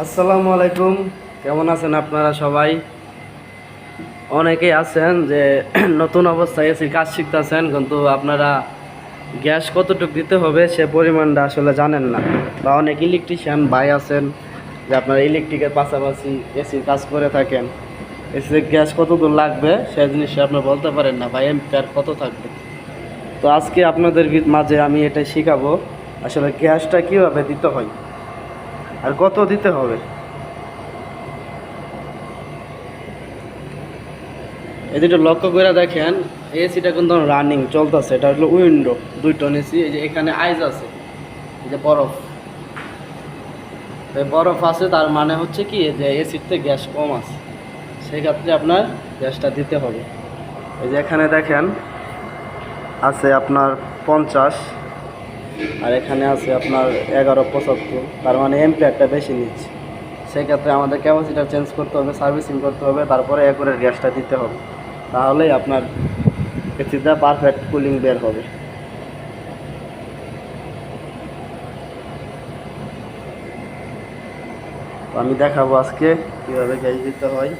আসসালামু আলাইকুম। কেমন আছেন আপনারা সবাই? অনেকেই আছেন যে নতুন অবস্থায় এসির কাজ শিখতেছেন, কিন্তু আপনারা গ্যাস কতটুকু দিতে হবে সে পরিমাণটা আসলে জানেন না। বা অনেক ইলেকট্রিশিয়ান ভাই আছেন যে আপনারা ইলেকট্রিকের পাশাপাশি এসির কাজ করে থাকেন, এসির গ্যাস কত দূর লাগবে সে জিনিসটা আপনি বলতে পারেন না, বা এম্পিয়ার কত থাকবে। তো আজকে আপনাদের মাঝে আমি এটা শেখাবো আসলে গ্যাসটা কীভাবে দিতে হয় আর কত দিতে হবে। এই দুটো লক্ষ্য করে দেখেন, এসিটা কিন্তু রানিং চলতেছে, এটা হলো উইন্ডো 2 টন এসি। এই যে এখানে আইস আছে, এই যে বরফ, এই বরফ আছে, তার মানে হচ্ছে কি যে এসিতে গ্যাস কম আছে, সেই ক্ষেত্রে আপনার গ্যাসটা দিতে হবে। এই যে এখানে দেখেন আছে আপনার 50, আর এখানে আছে আপনার 1175, তার মানে এম্পিয়ারটা বেশি নিচ্ছে। সেক্ষেত্রে আমাদের ক্যাপাসিটার চেঞ্জ করতে হবে, সার্ভিসিং করতে হবে, তারপরে একরের গ্যাসটা দিতে হবে, তাহলেই আপনার এসিটা পারফেক্ট কুলিং বের হবে। তো আমি দেখাবো আজকে কীভাবে গ্যাস দিতে হয়।